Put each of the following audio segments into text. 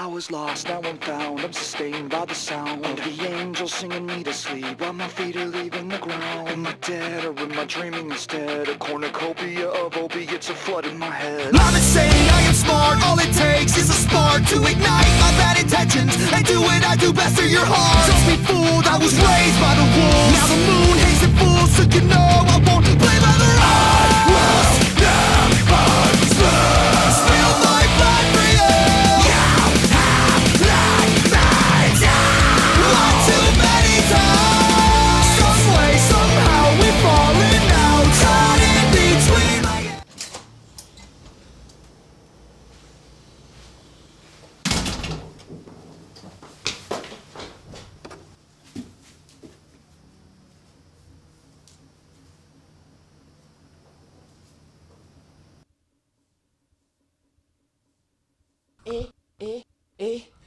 I was lost, now I'm found. I'm sustained by the sound of the angels singing me to sleep while my feet are leaving the ground. Am I dead or am I dreaming instead? A cornucopia of opiates are flooding my head. I'm insane, I am smart. All it takes is a spark to ignite my bad intentions and do what I do best for your heart. Don't be fooled, I was raised by the wolves. Now the moon hates the fools, so you know I won't play by the rules. I will never spill my blood for you. You have let me down one too many times. Some way, somehow we've fallen out, caught in between like.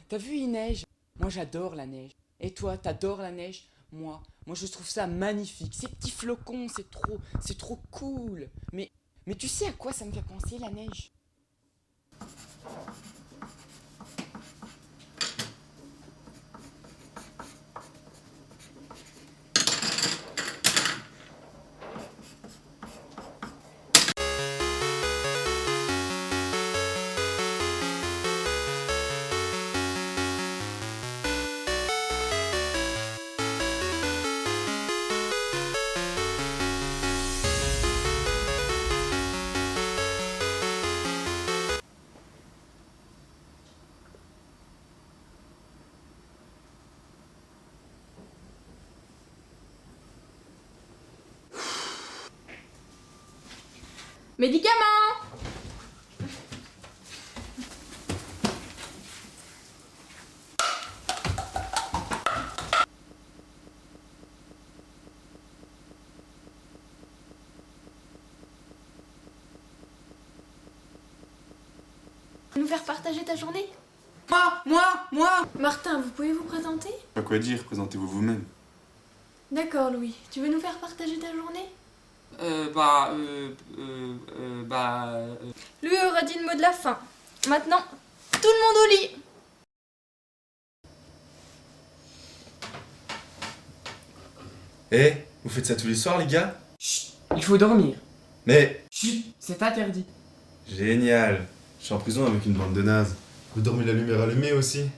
T'as vu, il neige? Moi, j'adore la neige. Et toi, t'adores la neige? Moi, je trouve ça magnifique. Ces petits flocons, c'est trop cool. Mais tu sais à quoi ça me fait penser, la neige? Médicaments! Nous faire partager ta journée? Moi! Martin, vous pouvez vous présenter? Pas quoi dire, présentez-vous vous-même. D'accord, Louis. Tu veux nous faire partager ta journée? Louis aura dit le mot de la fin. Maintenant, tout le monde au lit! Eh, vous faites ça tous les soirs, les gars? Chut, il faut dormir. Mais... Chut, c'est interdit. Génial. Je suis en prison avec une bande de nazes. Vous dormez la lumière allumée aussi?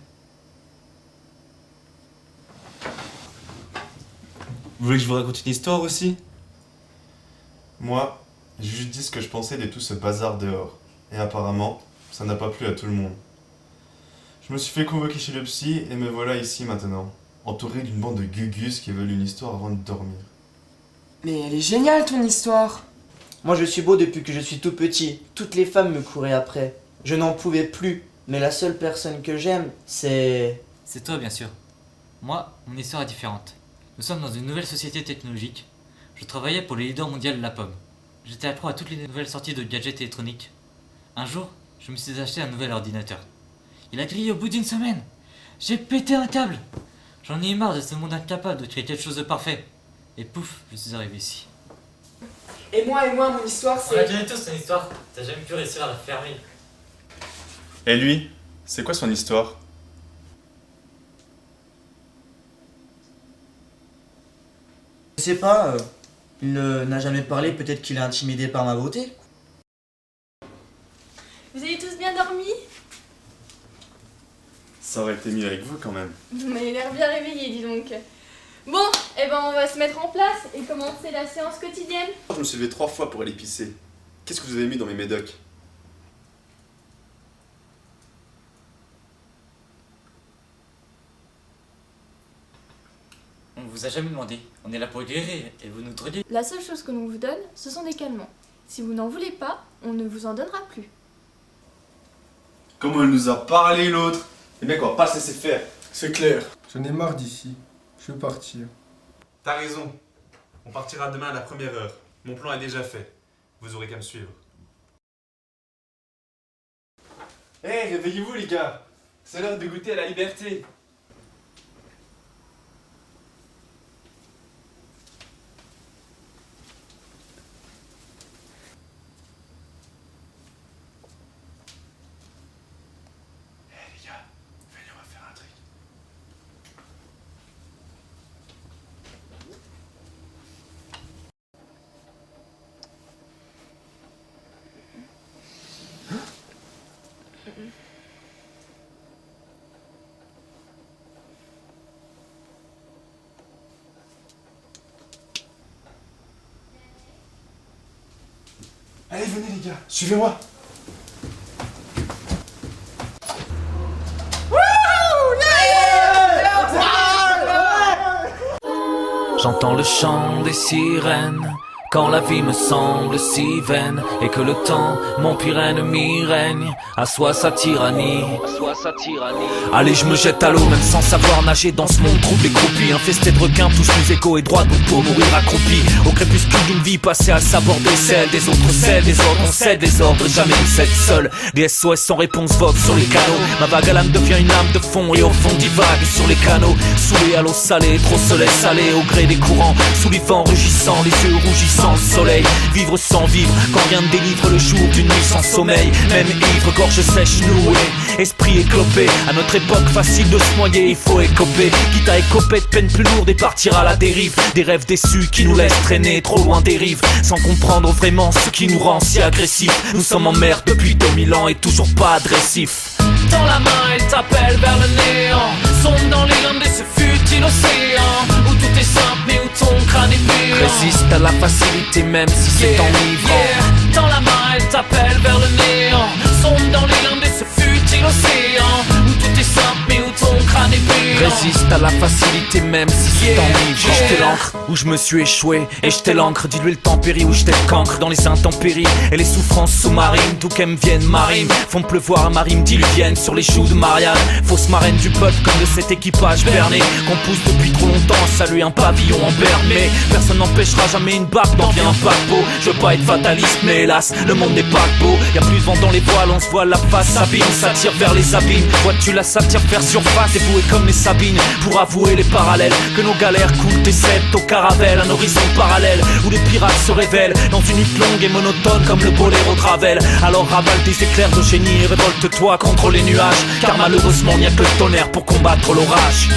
Vous voulez que je vous raconte une histoire aussi? Moi, j'ai juste dit ce que je pensais de tout ce bazar dehors. Et apparemment, ça n'a pas plu à tout le monde. Je me suis fait convoquer chez le psy et me voilà ici maintenant, entouré d'une bande de gugus qui veulent une histoire avant de dormir. Mais elle est géniale, ton histoire. Moi je suis beau depuis que je suis tout petit. Toutes les femmes me couraient après. Je n'en pouvais plus. Mais la seule personne que j'aime, c'est... C'est toi, bien sûr. Moi, mon histoire est différente. Nous sommes dans une nouvelle société technologique. Je travaillais pour les leaders mondiaux de la pomme. J'étais accro à toutes les nouvelles sorties de gadgets électroniques. Un jour, je me suis acheté un nouvel ordinateur. Il a grillé au bout d'une semaine. J'ai pété un câble. J'en ai eu marre de ce monde incapable de créer quelque chose de parfait. Et pouf, je suis arrivé ici. Et moi, mon histoire, On la c'est... connaît tous son histoire. T'as jamais pu réussir à la fermer. Et lui, c'est quoi son histoire? Je sais pas, il n'a jamais parlé, peut-être qu'il est intimidé par ma beauté. Vous avez tous bien dormi? Ça aurait été mieux avec vous quand même. Mais il a l'air bien réveillé, dis donc. Bon, eh ben on va se mettre en place et commencer la séance quotidienne. Je me suis levé 3 fois pour aller pisser. Qu'est-ce que vous avez mis dans mes médocs? On vous a jamais demandé. On est là pour guérir et vous nous droguez. La seule chose que l'on vous donne, ce sont des calmants. Si vous n'en voulez pas, on ne vous en donnera plus. Comment elle nous a parlé l'autre? Les mecs, on va pas se laisser faire. C'est clair, j'en ai marre d'ici. Je veux partir. T'as raison. On partira demain à la première heure. Mon plan est déjà fait. Vous aurez qu'à me suivre. Hé, réveillez-vous les gars. C'est l'heure de goûter à la liberté. Allez, venez les gars, suivez-moi. J'entends le chant des sirènes quand la vie me semble si vaine et que le temps, mon pire ennemi, règne, assoit sa tyrannie. Allez, je me jette à l'eau même sans savoir nager dans ce monde troublé croupi, infesté de requins, tous mes égaux et droits debout pour mourir accroupi. Au crépuscule d'une vie passée à s'aborder celle des autres, celle des ordres, on cède les ordres, jamais nous cède seul. Des SOS sans réponse vogue sur les canaux. Ma vague à l'âme devient une âme de fond et au fond divague sur les canaux. Saoulé à l'eau salée, trop soleil salé au gré des courants, sous les vents rugissants, les yeux rougissants le soleil. Vivre sans vivre, quand rien ne délivre le jour d'une nuit sans sommeil. Même ivre, gorge sèche, nouée, esprit éclopé. À notre époque, facile de se noyer, il faut écoper. Quitte à écoper de peine plus lourde et partir à la dérive. Des rêves déçus qui nous laissent traîner trop loin des rives, sans comprendre vraiment ce qui nous rend si agressifs. Nous sommes en mer depuis 2000 ans et toujours pas agressifs. Dans la main, elle t'appelle vers le néant. Sombre dans les limbes de ce futile océan où tout est simple mais où ton crâne est pur. Résiste à la facilité même si c'est enivrant. Dans la main, elle t'appelle vers le néant. Sombre dans les limbes de ce futile océan où tout est simple mais où ton crâne est pur. Résiste à la facilité même si c'est enivrant. J'ai jeté l'encre où je me suis échoué et jeté l'encre, dilué le tempérie où j'étais le cancre dans les intempéries et les souffrances sous-marines. D'où qu'elles me viennent marines, font pleuvoir à ma rime diluvienne sur les joues de Marianne. Fausse marraine du peuple comme de cet équipage berné qu'on pousse depuis trop longtemps à saluer un pavillon en berne. Mais personne n'empêchera jamais une barque d'envier un paquebot. Je veux pas être fataliste mais hélas le monde n'est pas beau. Y'a plus de vent dans les voiles, on se voit la face s'abîme, ça tire vers les abîmes. Vois-tu la satire faire surface et vouer comme les Sabines pour avouer les parallèles que nos galères coulent des sept au caravelle. Un horizon parallèle où les pirates se révèlent dans une lutte longue et monotone comme le boléro de Ravel. Alors ravale des éclairs de génie et révolte-toi contre les nuages, car malheureusement il n'y a que le tonnerre pour combattre l'orage.